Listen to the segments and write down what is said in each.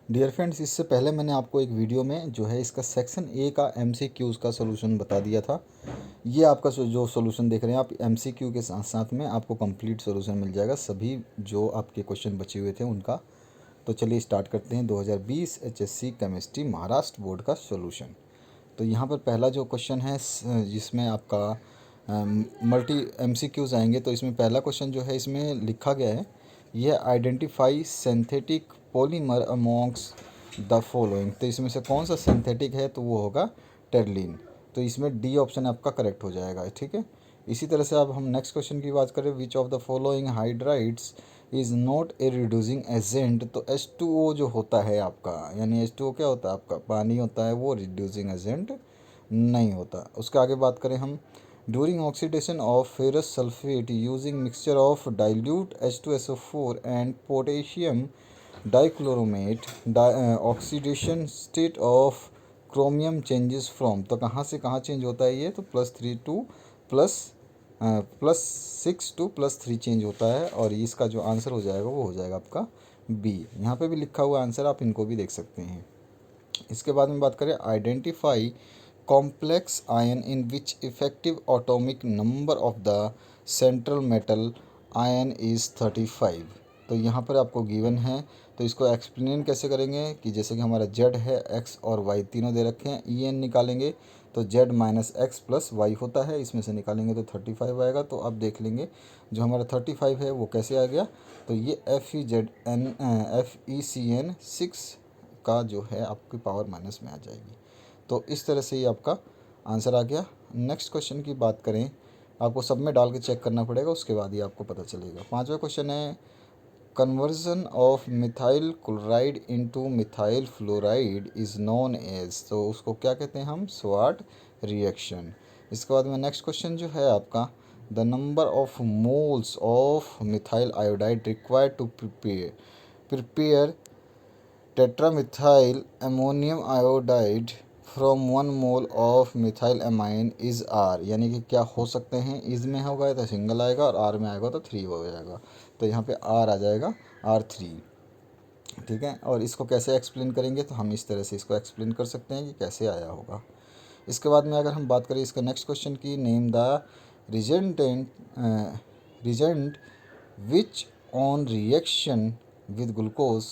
Dear friends, इससे पहले मैंने आपको एक वीडियो में जो है इसका सेक्शन ए का एमसीक्यूज़ का सॉल्यूशन बता दिया था। ये आपका जो सॉल्यूशन देख रहे हैं आप, एमसीक्यू के साथ साथ में आपको कंप्लीट सॉल्यूशन मिल जाएगा सभी जो आपके क्वेश्चन बचे हुए थे उनका। तो चलिए स्टार्ट करते हैं 2020 एचएससी केमिस्ट्री महाराष्ट्र बोर्ड का सॉल्यूशन। तो यहाँ पर पहला जो क्वेश्चन है जिसमें आपका मल्टी एमसीक्यूज़ आएंगे। तो इसमें पहला क्वेश्चन जो है इसमें लिखा गया है, यह identify synthetic polymer amongst the following. तो इसमें से कौन सा सिंथेटिक है, तो वो होगा टेरलिन। तो इसमें डी ऑप्शन आपका करेक्ट हो जाएगा, ठीक है। इसी तरह से अब हम नेक्स्ट क्वेश्चन की बात करें, which of the following hydrides is not a reducing agent. तो H2O जो होता है आपका, यानी H2O क्या होता है आपका, पानी होता है, वो रिड्यूसिंग एजेंट नहीं होता। उसके आगे बात करें हम, during oxidation of ferrous sulphate using mixture of dilute H2SO4 and potassium dichromate oxidation state of chromium changes from. तो कहाँ से कहाँ चेंज होता है ये, तो +3 टू +6 टू +3 चेंज होता है। और इसका जो आंसर हो जाएगा वो हो जाएगा आपका बी। यहाँ पे भी लिखा हुआ आंसर, आप इनको भी देख सकते हैं। इसके बाद में बात करें, identify complex ion in which effective atomic number of the central metal ion is 35। तो यहाँ पर आपको गिवन है, तो इसको एक्सप्लेन कैसे करेंगे कि जैसे कि हमारा जेड है, एक्स और वाई तीनों दे रखे हैं, ई एन निकालेंगे तो Z minus X plus Y होता है, इसमें से निकालेंगे तो 35 आएगा। तो अब देख लेंगे जो हमारा 35 है वो कैसे आ गया, तो ये FeCN6 का जो है आपकी पावर माइनस में आ जाएगी। तो इस तरह से ही आपका आंसर आ गया। नेक्स्ट क्वेश्चन की बात करें, आपको सब में डाल के चेक करना पड़ेगा, उसके बाद ही आपको पता चलेगा। पांचवा क्वेश्चन है, conversion of methyl chloride into methyl fluoride is known as. तो उसको क्या कहते हैं हम, स्वाट रिएक्शन। इसके बाद में नेक्स्ट क्वेश्चन जो है आपका, the number of moles of methyl iodide required to prepare tetramethyl ammonium iodide from 1 mole of methyl amine is are. यानी कि क्या हो सकते हैं, इज में होगा तो सिंगल आएगा और आर में आएगा तो 3 हो जाएगा। तो यहाँ पे आर आ जाएगा, R3, ठीक है। और इसको कैसे एक्सप्लेन करेंगे, तो हम इस तरह से इसको एक्सप्लेन कर सकते हैं कि कैसे आया होगा। इसके बाद में अगर हम बात करें इसका नेक्स्ट क्वेश्चन की, name the reagent which on reaction with glucose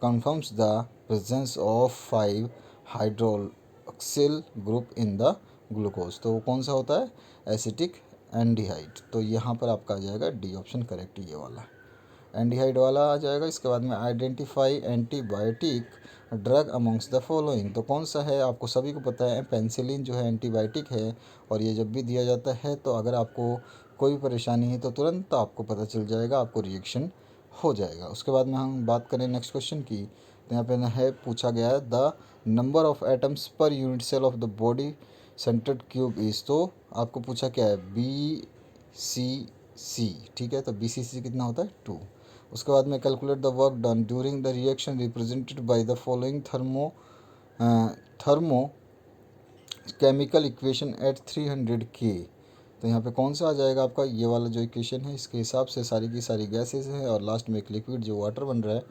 confirms the presence of 5 hydroxyl group in the glucose. तो वो कौन सा होता है, एसिटिक एंडिहाइड। तो यहाँ पर आपका आ जाएगा डी ऑप्शन करेक्ट, ये वाला एंडिहाइड वाला आ जाएगा। इसके बाद में identify antibiotic drug amongst the following. तो कौन सा है, आपको सभी को पता है पेनिसिलिन जो है एंटीबायोटिक है, और ये जब भी दिया जाता है तो अगर आपको कोई परेशानी है तो तुरंत आपको पता चल जाएगा, आपको रिएक्शन हो जाएगा। उसके बाद में हम बात करें नेक्स्ट क्वेश्चन की, तो यहाँ पे है पूछा गया है, the number of atoms per unit cell of the body centred cube is. तो आपको पूछा क्या है, BCC, ठीक है। तो BCC कितना होता है, 2। उसके बाद में calculate the work done during the reaction represented by the following thermochemical equation at 300 K। तो यहाँ पे कौन सा आ जाएगा आपका, ये वाला जो इक्वेशन है, इसके हिसाब से सारी की सारी गैसेज हैं और लास्ट में एक लिक्विड जो वाटर बन रहा है।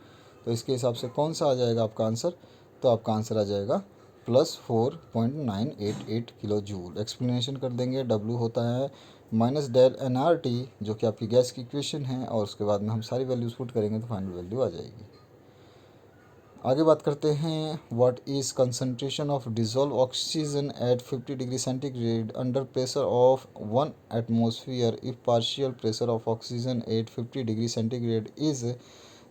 तो इसके हिसाब से कौन सा आ जाएगा आपका आंसर, तो आपका आंसर आ जाएगा +4.988 किलो जूल। एक्सप्लेनेशन कर देंगे, W होता है -del nRT जो कि आपकी गैस की इक्वेशन है, और उसके बाद में हम सारी वैल्यूज पुट करेंगे तो फाइनल वैल्यू आ जाएगी। आगे बात करते हैं, what is concentration of dissolve oxygen at 50 degree centigrade under pressure of 1 atmosphere if partial pressure of oxygen at 50 degree centigrade is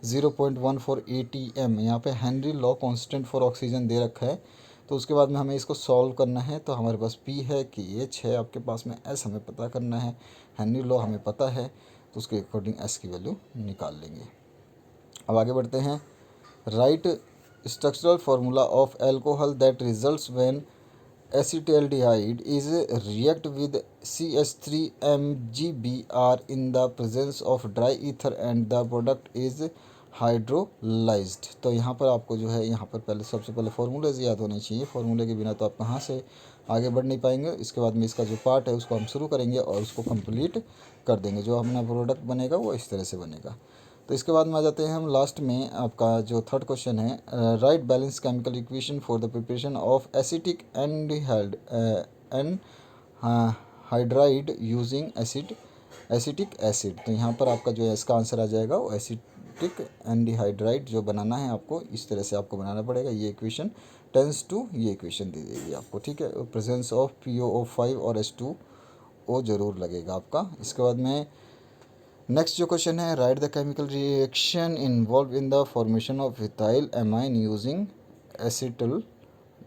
0.14 ATM। यहाँ पे Henry law constant for oxygen दे रखा है। तो उसके बाद में हमें इसको सॉल्व करना है। तो हमारे पास P है कि H है, आपके पास में S हमें पता करना है, हेनरी लॉ हमें पता है, तो उसके अकॉर्डिंग S की वैल्यू निकाल लेंगे। अब आगे बढ़ते हैं, right structural formula of alcohol that results when acetaldehyde is react with CH3MgBr in the presence of dry ether and the product is hydrolysed. तो यहाँ पर आपको जो है, यहाँ पर पहले सबसे पहले फार्मूलेज याद होने चाहिए, फार्मूले के बिना तो आप कहाँ से आगे बढ़ नहीं पाएंगे। इसके बाद में इसका जो पार्ट है उसको हम शुरू करेंगे और उसको कंप्लीट कर देंगे। जो अपना प्रोडक्ट बनेगा वो इस तरह से बनेगा। तो इसके बाद में आ जाते हैं हम लास्ट में, आपका जो थर्ड क्वेश्चन है, write balance chemical equation for the preparation of acetic anhydride an hydride using acetic acid. तो यहाँ पर आपका जो है इसका आंसर आ जाएगा वो एसिटिक एंडिहाइड्राइड जो बनाना है आपको, इस तरह से आपको बनाना पड़ेगा। ये इक्वेशन टेंस टू ये इक्वेशन दे देगी आपको, ठीक है। प्रेजेंस ऑफ POO5 और H2O जरूर लगेगा आपका। इसके बाद में नेक्स्ट जो क्वेश्चन है, write the chemical reaction involve in the formation of ethyl amine using acetal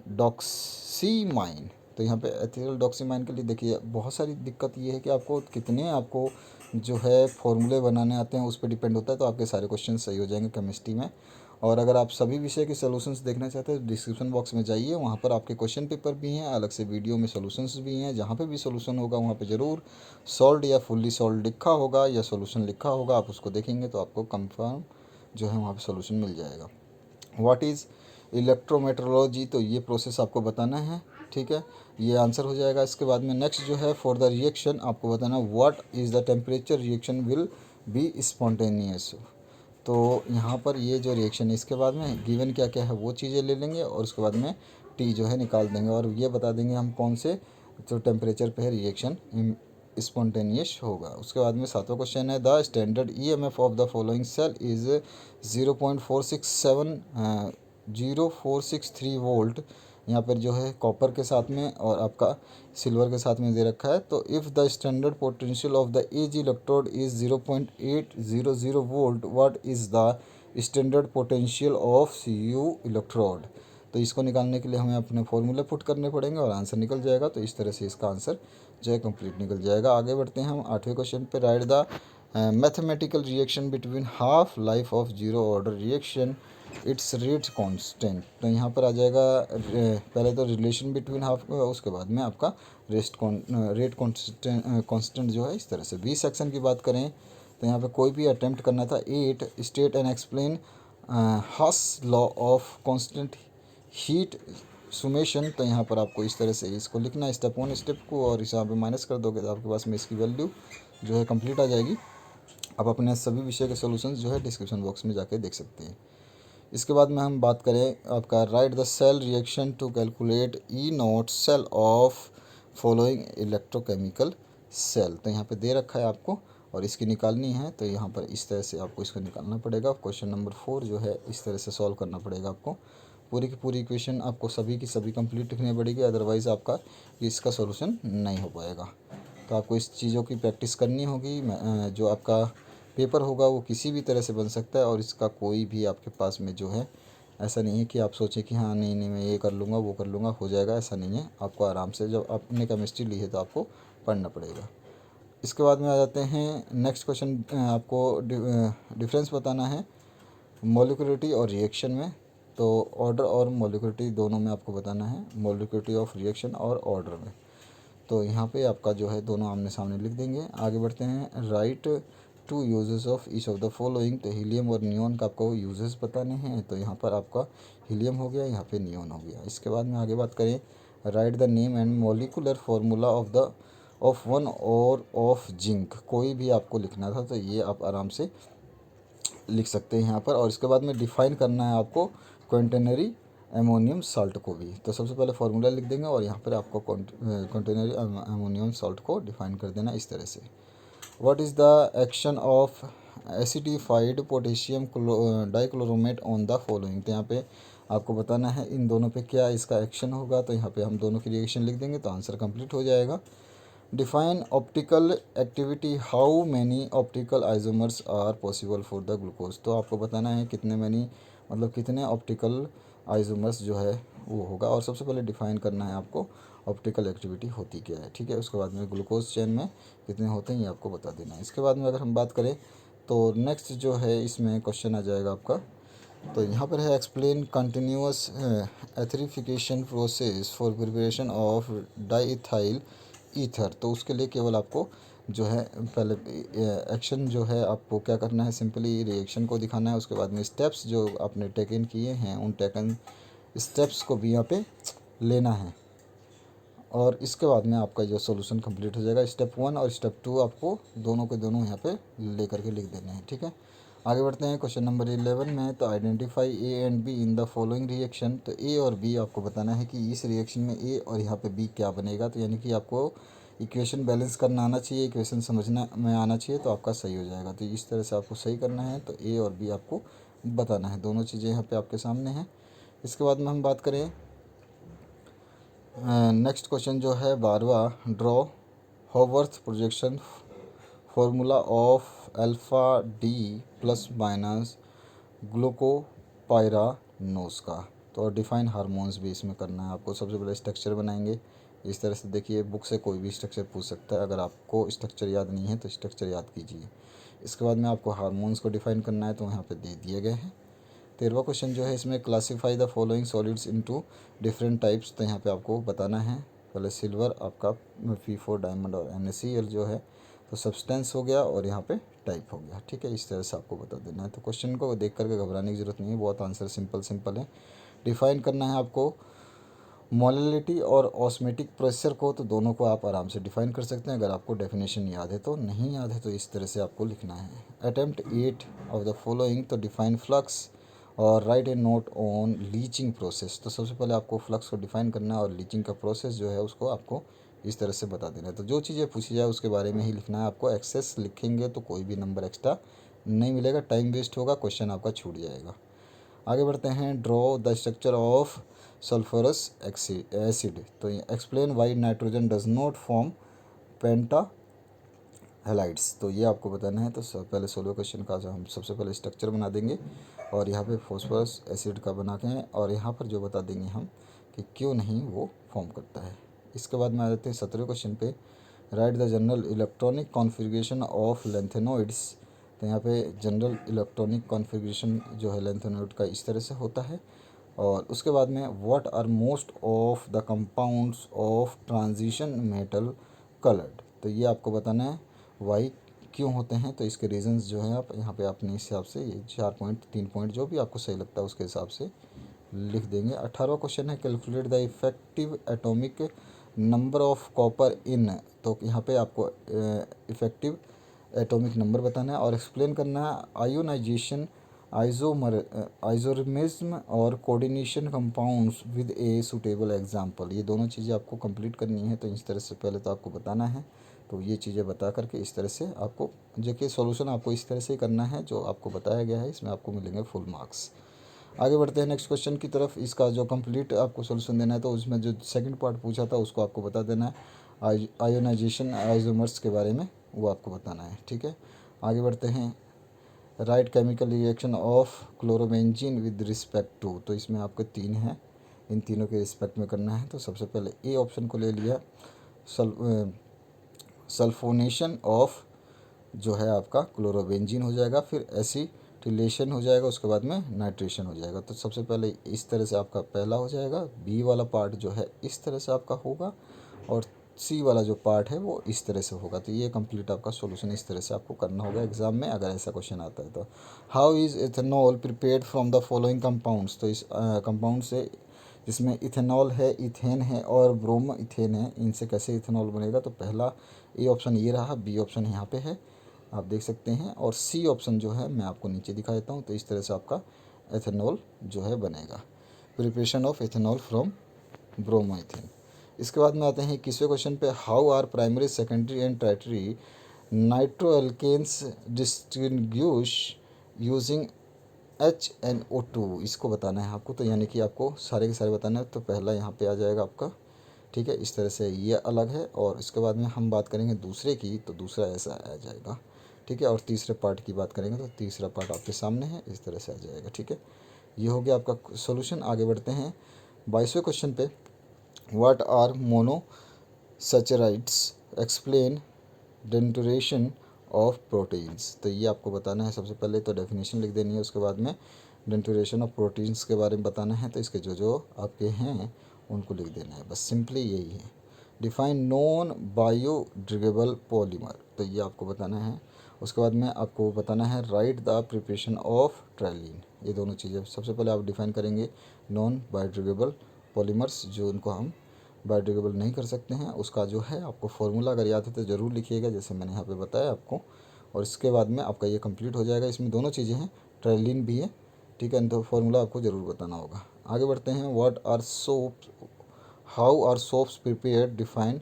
डॉक्सीमाइन। तो यहाँ पे एथिल डॉक्सीमाइन के लिए देखिए बहुत सारी दिक्कत ये है कि आपको कितने आपको जो है फॉर्मूले बनाने आते हैं उस पर डिपेंड होता है। तो आपके सारे क्वेश्चन सही हो जाएंगे केमिस्ट्री में। और अगर आप सभी विषय के सॉल्यूशंस देखना चाहते हैं तो डिस्क्रिप्शन बॉक्स में जाइए, वहाँ पर आपके क्वेश्चन पेपर भी हैं, अलग से वीडियो में सॉल्यूशंस भी हैं। जहाँ पे भी सॉल्यूशन होगा वहाँ पे ज़रूर सॉल्व या फुल्ली सॉल्व लिखा होगा या सॉल्यूशन लिखा होगा। आप उसको देखेंगे तो आपको कंफर्म जो है वहाँ पे सॉल्यूशन मिल जाएगा। व्हाट इज़ इलेक्ट्रोमेट्रोलॉजी, तो ये प्रोसेस आपको बताना है, ठीक है। ये आंसर हो जाएगा। इसके बाद में नेक्स्ट जो है, फॉर द रिएक्शन आपको बताना what is the temperature reaction will be spontaneous. तो यहाँ पर ये जो रिएक्शन है इसके बाद में गिवन क्या क्या है वो चीज़ें ले लेंगे और उसके बाद में टी जो है निकाल देंगे और ये बता देंगे हम कौन से जो टेम्परेचर पे है रिएक्शन स्पॉन्टेनियस होगा। उसके बाद में सातवां क्वेश्चन है, the standard EMF of the following cell is 0.463 volt. यहाँ पर जो है कॉपर के साथ में और आपका सिल्वर के साथ में दे रखा है। तो if the standard potential of the Ag electrode is 0.800 volt, what is the standard potential of CU electrode. तो इसको निकालने के लिए हमें अपने फॉर्मूले पुट करने पड़ेंगे और आंसर निकल जाएगा। तो इस तरह से इसका आंसर जो है कंप्लीट निकल जाएगा। आगे बढ़ते हैं हम आठवें क्वेश्चन पे, right the mathematical reaction between half life of zero order reaction it's rate constant. तो यहाँ पर आ जाएगा पहले तो रिलेशन बिटवीन हाफ, उसके बाद में आपका रेट कांस्टेंट जो है इस तरह से। 20 सेक्शन की बात करें तो यहाँ पे कोई भी अटेम्प्ट करना था। 8 state and explain Hess law of constant heat summation. तो यहाँ पर आपको इस तरह से इसको लिखना है स्टेप 1 स्टेप को, और इस यहाँ पे माइनस कर दोगे तो आपके पास में इसकी वैल्यू जो है कंप्लीट आ जाएगी। आप अपने सभी विषय के सॉल्यूशंस जो है डिस्क्रिप्शन बॉक्स में जाके देख सकते हैं। इसके बाद में हम बात करें आपका, write the cell reaction to calculate E0 cell of following electrochemical cell. तो यहाँ पे दे रखा है आपको और इसकी निकालनी है। तो यहाँ पर इस तरह से आपको इसको निकालना पड़ेगा। क्वेश्चन नंबर 4 जो है इस तरह से सॉल्व करना पड़ेगा आपको। पूरी की पूरी इक्वेशन आपको सभी की सभी कंप्लीट लिखनी पड़ेगी, अदरवाइज़ आपका इसका सॉल्यूशन नहीं हो पाएगा। तो आपको इस चीज़ों की प्रैक्टिस करनी होगी। जो आपका पेपर होगा वो किसी भी तरह से बन सकता है और इसका कोई भी आपके पास में जो है ऐसा नहीं है कि आप सोचें कि हाँ नहीं नहीं मैं ये कर लूँगा वो कर लूँगा हो जाएगा, ऐसा नहीं है। आपको आराम से, जब आपने केमिस्ट्री ली है तो आपको पढ़ना पड़ेगा। इसके बाद में आ जाते हैं नेक्स्ट क्वेश्चन, आपको डिफरेंस बताना है मॉलिक्यूलरिटी और रिएक्शन में। तो ऑर्डर और मॉलिक्यूलरिटी दोनों में आपको बताना है, मॉलिक्यूलरिटी ऑफ रिएक्शन और ऑर्डर में। तो यहाँ पे आपका जो है दोनों आमने सामने लिख देंगे। आगे बढ़ते हैं, right 2 uses of each of the following. तो हीलियम और नियॉन का आपको यूजेस बताने हैं। तो यहाँ पर आपका हीलियम हो गया, यहाँ पे नियॉन हो गया। इसके बाद में आगे बात करें, right the name and molecular formula of one और ऑफ जिंक। कोई भी आपको लिखना था तो ये आप आराम से लिख सकते हैं यहाँ पर। और इसके बाद में डिफाइन करना है आपको क्वांटरनरी अमोनियम साल्ट को भी। तो सबसे पहले फार्मूला लिख देंगे और यहाँ पर आपको क्वांटरनरी अमोनियम साल्ट को डिफाइन कर देना इस तरह से। What is the action of acidified potassium dichromate on the following. तो यहाँ पे आपको बताना है इन दोनों पे क्या इसका एक्शन होगा। तो यहाँ पे हम दोनों की रिएक्शन लिख देंगे तो आंसर कंप्लीट हो जाएगा। Define optical activity, how many optical isomers are possible for the glucose. तो आपको बताना है कितने मैनी मतलब कितने ऑप्टिकल आइसोमर्स जो है वो होगा। और सबसे पहले डिफाइन करना है आपको ऑप्टिकल एक्टिविटी होती क्या है, ठीक है। उसके बाद में ग्लूकोज चेन में कितने होते हैं ये आपको बता देना है। इसके बाद में अगर हम बात करें तो नेक्स्ट जो है इसमें क्वेश्चन आ जाएगा आपका। तो यहाँ पर है, explain continuous etherification process for preparation of diethyl ether. तो उसके लिए केवल आपको जो है पहले एक्शन जो है आपको क्या करना है, सिंपली रिएक्शन को दिखाना है। उसके बाद में स्टेप्स जो आपने टेकन किए हैं उन टेकन स्टेप्स को भी यहाँ पे लेना है। और इसके बाद में आपका जो सॉल्यूशन कंप्लीट हो जाएगा। स्टेप 1 और स्टेप 2 आपको दोनों के दोनों यहाँ पे ले करके लिख देने हैं, ठीक है। आगे बढ़ते हैं क्वेश्चन नंबर 11 में। तो identify A and be in the following reaction. तो ए और बी आपको बताना है कि इस रिएक्शन में ए और यहाँ पे बी क्या बनेगा। तो यानी कि आपको इक्वेशन बैलेंस करना आना चाहिए, इक्वेशन समझना में आना चाहिए, तो आपका सही हो जाएगा। तो इस तरह से आपको सही करना है। तो ए और बी आपको बताना है, दोनों चीज़ें यहाँ पे आपके सामने हैं। इसके बाद में हम बात करें नेक्स्ट क्वेश्चन जो है 12वां, draw Haworth projection formula of alpha D plus minus glucopyranose का। तो डिफाइन हार्मोन्स भी इसमें करना है आपको। सबसे पहले स्ट्रक्चर बनाएंगे इस तरह से। देखिए बुक से कोई भी स्ट्रक्चर पूछ सकता है, अगर आपको स्ट्रक्चर याद नहीं है तो स्ट्रक्चर याद कीजिए। इसके बाद में आपको हार्मोन्स को डिफाइन करना है, तो यहाँ पे दे दिए गए हैं। 13वां क्वेश्चन जो है इसमें classify the following solids into different types. तो यहाँ पे आपको बताना है पहले सिल्वर आपका P4 डायमंड और NaCl जो है तो सब्सटेंस हो गया और यहाँ पे टाइप हो गया। ठीक है, इस तरह से आपको बता देना है। तो क्वेश्चन को देख करके घबराने की ज़रूरत नहीं है, बहुत आंसर सिंपल है। डिफाइन करना है आपको मोलैलिटी और ऑस्मेटिक प्रेशर को, तो दोनों को आप आराम से डिफाइन कर सकते हैं अगर आपको डेफिनेशन याद है। तो नहीं याद है तो इस तरह से आपको लिखना है। Attempt 8 of the following. तो डिफाइन फ्लक्स और right A note on leaching process. तो सबसे पहले आपको फ्लक्स को डिफाइन करना है और लीचिंग का प्रोसेस जो है उसको आपको इस तरह से बता देना है। तो जो चीज़ें पूछी जाए उसके बारे में ही लिखना है आपको। एक्सेस लिखेंगे तो कोई भी नंबर एक्स्ट्रा नहीं मिलेगा, टाइम वेस्ट होगा, क्वेश्चन आपका छूट जाएगा। आगे बढ़ते हैं, draw the structure of sulphurous acid. तो explain why nitrogen does not form penta halides. तो ये आपको बताना है। तो पहले 16 क्वेश्चन का जो हम सबसे पहले स्ट्रक्चर बना देंगे और यहाँ पे फॉस्फोरस एसिड का बना के और यहाँ पर जो बता देंगे हम कि क्यों नहीं वो फॉर्म करता है। इसके बाद में आ जाते हैं 17 क्वेश्चन पे। Right the general electronic configuration of lanthanoids. तो यहाँ पे जनरल इलेक्ट्रॉनिक कॉन्फ़िगरेशन जो है लेंथेनॉइड का इस तरह से होता है। और उसके बाद में what are most of the compounds of transition metal coloured. तो ये आपको बताना है वाई क्यों होते हैं। तो इसके रीजंस जो हैं आप यहाँ पे अपने हिसाब से ये 4 पॉइंट 3 पॉइंट जो भी आपको सही लगता है उसके हिसाब से लिख देंगे। 18वां क्वेश्चन है calculate the effective atomic number of copper इन। तो यहाँ पे आपको इफेक्टिव एटॉमिक नंबर बताना है और एक्सप्लेन करना है आयोनाइजेशन, आइसोमेरिज्म और coordination compounds with a suitable example. ये दोनों चीज़ें आपको कंप्लीट करनी है। तो इस तरह से पहले तो आपको बताना है। तो ये चीज़ें बता करके इस तरह से आपको देखिए सॉल्यूशन आपको इस तरह से करना है जो आपको बताया गया है, इसमें आपको मिलेंगे फुल मार्क्स। आगे बढ़ते हैं नेक्स्ट क्वेश्चन की तरफ। इसका जो कंप्लीट आपको सॉल्यूशन देना है तो उसमें जो सेकंड पार्ट पूछा था उसको आपको बता देना है। आयोनाइजेशन आइसोमर्स के बारे में वो आपको बताना है। ठीक है, आगे बढ़ते हैं। Write chemical reaction of chlorobenzene with respect to. तो इसमें आपको 3 हैं, इन तीनों के रिस्पेक्ट में करना है। तो सबसे पहले ए ऑप्शन को ले लिया, सल्फोनेशन ऑफ जो है आपका क्लोरोबेंजीन हो जाएगा, फिर एसिटिलेशन हो जाएगा, उसके बाद में नाइट्रेशन हो जाएगा। तो सबसे पहले इस तरह से आपका पहला हो जाएगा। बी वाला पार्ट जो है इस तरह से आपका होगा और सी वाला जो पार्ट है वो इस तरह से होगा। तो ये कंप्लीट आपका सॉल्यूशन इस तरह से आपको करना होगा एग्जाम में अगर ऐसा क्वेश्चन आता है तो। How is ethanol prepared from the following compounds. तो इस कंपाउंड से जिसमें इथेनॉल है, इथेन है और ब्रोम इथेन है, इनसे कैसे इथेनॉल बनेगा। तो पहला ए ऑप्शन ये रहा, बी ऑप्शन यहाँ पे है आप देख सकते हैं, और सी ऑप्शन जो है मैं आपको नीचे दिखा देता हूँ। तो इस तरह से आपका एथेनॉल जो है बनेगा, preparation of ethanol from bromoethane. इसके बाद में आते हैं 21वें क्वेश्चन पे। How are primary secondary and tertiary nitroalkanes distinguish using HNO2। इसको बताना है आपको। तो यानी कि आपको सारे के सारे बताना है। तो पहला यहाँ पे आ जाएगा आपका, ठीक है, इस तरह से ये अलग है। और इसके बाद में हम बात करेंगे दूसरे की, तो दूसरा ऐसा आ जाएगा, ठीक है। और तीसरे पार्ट की बात करेंगे तो तीसरा पार्ट आपके सामने है, इस तरह से आ जाएगा, ठीक है। ये हो गया आपका सॉल्यूशन। आगे बढ़ते हैं 22वें क्वेश्चन पे। What are monosaccharides, explain denaturation of proteins. तो ये आपको बताना है। सबसे पहले तो डेफिनेशन लिख देनी है, उसके बाद में डेंटुरेशन ऑफ प्रोटीन्स के बारे में बताना है। तो इसके जो जो आपके हैं उनको लिख देना है, बस सिंपली यही है। Define non biodegradable polymer. तो ये आपको बताना है। उसके बाद में आपको बताना है राइट द प्रिपरेशन ऑफ ट्राइलिन। ये दोनों चीज़ें सबसे पहले आप डिफाइन करेंगे नॉन बायोडिग्रेडेबल पॉलीमर्स, जो उनको हम बायोडिग्रेडेबल नहीं कर सकते हैं, उसका जो है आपको फॉर्मूला अगर याद है तो ज़रूर लिखिएगा, जैसे मैंने यहाँ पे बताया आपको। और इसके बाद में आपका ये कंप्लीट हो जाएगा। इसमें दोनों चीज़ें हैं, ट्राइलिन भी है, ठीक है। तो फॉर्मूला आपको ज़रूर बताना होगा। आगे बढ़ते हैं। What are soaps, how are soaps prepare, define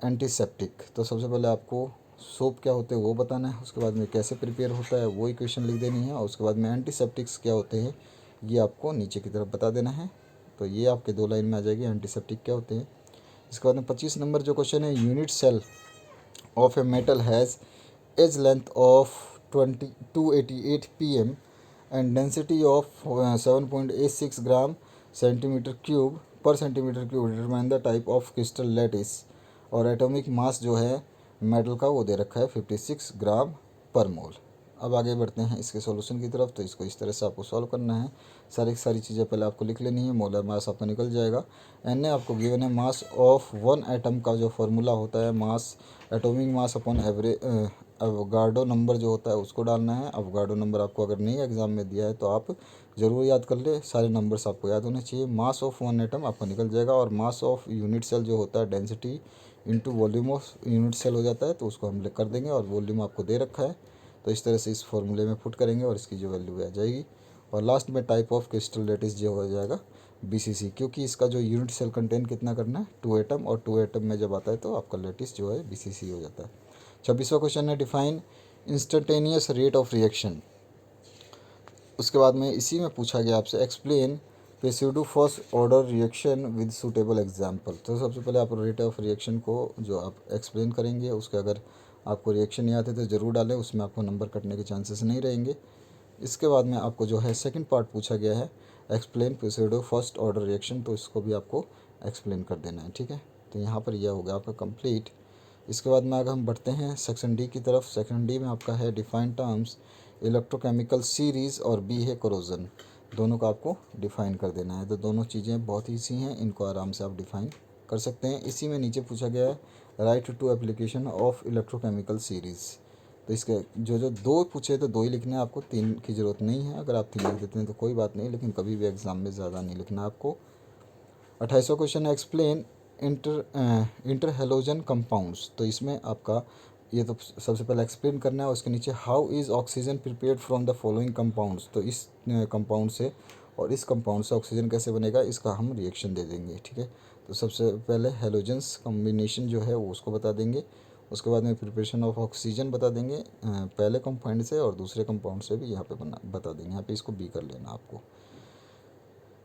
antiseptic. तो सबसे पहले आपको सोप क्या होते हैं वो बताना है, उसके बाद में कैसे प्रिपेयर होता है वो इक्वेशन लिख देनी है, और उसके बाद में एंटीसेप्टिक्स क्या होते हैं ये आपको नीचे की तरफ बता देना है। तो ये आपके 2 लाइन में आ जाएगी, एंटीसेप्टिक क्या होते हैं। इसके बाद में 25 नंबर जो क्वेश्चन है, unit cell of a metal has edge length of 288 pm and density of 7.86 gram centimetre cube per centimetre cube. Determine the type of crystal lattice. और एटॉमिक मास जो है मेटल का वो दे रखा है 56 ग्राम पर मोल। अब आगे बढ़ते हैं इसके सॉल्यूशन की तरफ। तो इसको इस तरह से आपको सॉल्व करना है। सारी की सारी चीज़ें पहले आपको लिख लेनी है। मोलर मास आपका निकल जाएगा। एन ए आपको गिवन है, मास ऑफ वन एटम का जो फार्मूला होता है mass, atomic mass upon average Avogadro number जो होता है उसको डालना है। अवगाड्रो नंबर आपको अगर नहीं एग्जाम में दिया है तो आप ज़रूर याद कर ले, सारे नंबर्स आपको याद होने चाहिए। मास ऑफ वन एटम आपका निकल जाएगा, और मास ऑफ यूनिट सेल जो होता है density into volume of unit cell हो जाता है, तो उसको हम कर देंगे, और वॉल्यूम आपको दे रखा है। तो इस तरह से इस फॉर्मूले में पुट करेंगे और इसकी जो वैल्यू आ जाएगी। और लास्ट में टाइप ऑफ क्रिस्टल लैटिस जो हो जाएगा BCC, क्योंकि इसका जो यूनिट सेल कंटेन कितना करना है 2 एटम, और 2 एटम में जब आता है तो आपका लैटिस जो है BCC हो जाता है। 26वां क्वेश्चन है, define instantaneous rate of reaction. उसके बाद में इसी में पूछा गया आपसे, explain pseudo first order reaction with suitable example. तो सबसे पहले आप रेट ऑफ रिएक्शन को जो आप एक्सप्लेन करेंगे, उसके अगर आपको रिएक्शन याद है तो ज़रूर डालें, उसमें आपको नंबर कटने के चांसेस नहीं रहेंगे। इसके बाद में आपको जो है सेकंड पार्ट पूछा गया है, explain pseudo first order reaction, तो इसको भी आपको एक्सप्लेन कर देना है, ठीक है। तो यहाँ पर यह हो गया आपका कंप्लीट। इसके बाद में अगर हम बढ़ते हैं सेक्शन डी की तरफ। सेक्शन डी में आपका है डिफाइन टर्म्स, इलेक्ट्रोकेमिकल सीरीज़, और बी है कोरोजन। दोनों को आपको डिफ़ाइन कर देना है। तो दोनों चीज़ें बहुत ईजी हैं, इनको आराम से आप डिफ़ाइन कर सकते हैं। इसी में नीचे पूछा गया है, write two application of electrochemical series. तो इसके जो जो 2 पूछे तो 2 ही लिखने हैं आपको, 3 की ज़रूरत नहीं है। अगर आप 3 लिख देते हैं तो कोई बात नहीं, लेकिन कभी भी एग्ज़ाम में ज़्यादा नहीं लिखना आपको। 28वां क्वेश्चन है, एक्सप्लेन इंटर हेलोजन कंपाउंड्स। तो इसमें आपका ये तो सबसे पहले एक्सप्लेन करना है। उसके नीचे how is oxygen prepared from the following compounds. तो इस कंपाउंड से और इस कंपाउंड से ऑक्सीजन कैसे बनेगा, इसका हम रिएक्शन दे देंगे, ठीक है। तो सबसे पहले हेलोजन्स कम्बिनेशन जो है वो उसको बता देंगे। उसके बाद में प्रिपरेशन ऑफ ऑक्सीजन बता देंगे पहले कंपाउंड से, और दूसरे कंपाउंड से भी यहाँ पे बता देंगे। यहाँ पे इसको बी कर लेना आपको।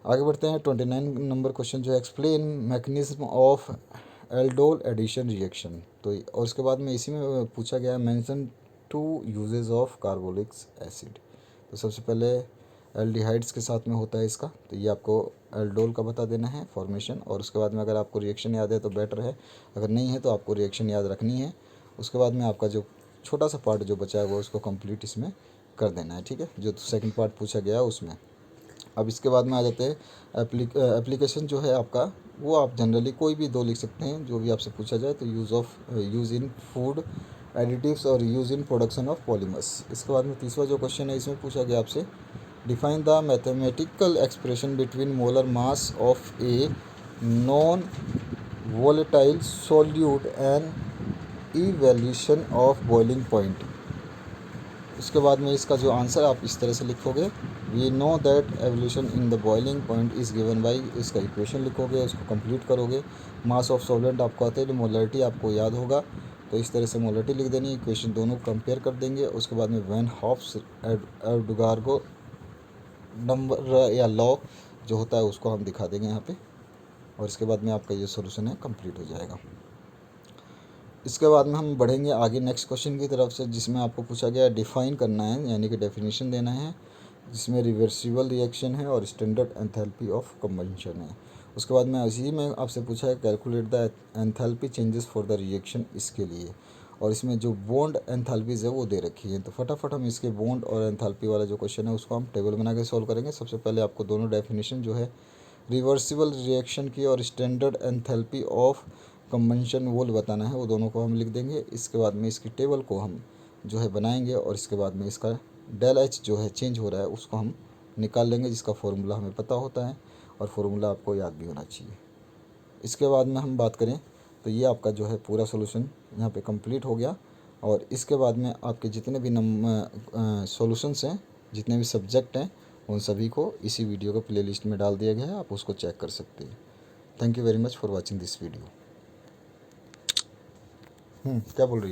आगे बढ़ते हैं। 29 नंबर क्वेश्चन जो है, explain mechanism of aldol addition reaction. तो और उसके बाद में इसी में पूछा गया है, mention 2 uses of carbolic acid. तो सबसे पहले एल्डिहाइड्स के साथ में होता है इसका, तो ये आपको एल्डोल का बता देना है फॉर्मेशन। और उसके बाद में अगर आपको रिएक्शन याद है तो बेटर है, अगर नहीं है तो आपको रिएक्शन याद रखनी है। उसके बाद में आपका जो छोटा सा पार्ट जो बचा है वो उसको कंप्लीट इसमें कर देना है, ठीक है, जो सेकंड पार्ट पूछा गया है उसमें। अब इसके बाद में आ जाते हैं एप्लीकेशन जो है आपका, वो आप जनरली कोई भी 2 लिख सकते हैं जो भी आपसे पूछा जाए। तो यूज़ इन फूड एडिटिव्स और use in production of polymers. इसके बाद में 30वां जो क्वेश्चन है, इसमें पूछा गया आपसे, define the mathematical expression between molar mass of a non volatile solute and evaluation of boiling point. उसके बाद में इसका जो आंसर आप इस तरह से लिखोगे, we know that evolution in the boiling point is given by, इसका इक्वेशन लिखोगे, उसको कंप्लीट करोगे। मास ऑफ सॉल्वेंट आपको आते हैं, मोलरिटी आपको याद होगा, तो इस तरह से मोलरिटी लिख देनी। इक्वेशन दोनों कंपेयर कर देंगे। उसके बाद में वैन हॉफ्स एवोगाड्रो नंबर या लॉ जो होता है उसको हम दिखा देंगे यहाँ पे, और इसके बाद में आपका ये सोल्यूशन है कंप्लीट हो जाएगा। इसके बाद में हम बढ़ेंगे आगे नेक्स्ट क्वेश्चन की तरफ से, जिसमें आपको पूछा गया है डिफ़ाइन करना है, यानी कि डेफिनेशन देना है, जिसमें रिवर्सिबल रिएक्शन है और स्टैंडर्ड एंथैल्पी ऑफ कंबंशन है। उसके बाद में इसी में आपसे पूछा है, calculate the enthalpy changes for the reaction, इसके लिए। और इसमें जो बॉन्ड एंथैल्पीज़ है वो दे रखी है। तो फटाफट हम इसके बॉन्ड और एंथैल्पी वाला जो क्वेश्चन है उसको हम टेबल बना के सॉल्व करेंगे। सबसे पहले आपको दोनों डेफिनेशन जो है रिवर्सिबल रिएक्शन की और स्टैंडर्ड एंथैल्पी ऑफ कंबंशन वो बताना है, वो दोनों को हम लिख देंगे। इसके बाद में इसकी टेबल को हम जो है बनाएंगे, और इसके बाद में इसका डेल एच जो है चेंज हो रहा है उसको हम निकाल लेंगे, जिसका फॉर्मूला हमें पता होता है, और फॉर्मूला आपको याद भी होना चाहिए। इसके बाद में हम बात करें तो ये आपका जो है पूरा सोल्यूशन यहाँ पे कंप्लीट हो गया। और इसके बाद में आपके जितने भी सॉल्यूशंस हैं, जितने भी सब्जेक्ट हैं, उन सभी को इसी वीडियो के प्लेलिस्ट में डाल दिया गया है, आप उसको चेक कर सकते हैं। Thank you very much for watching this video. क्या बोल रही है?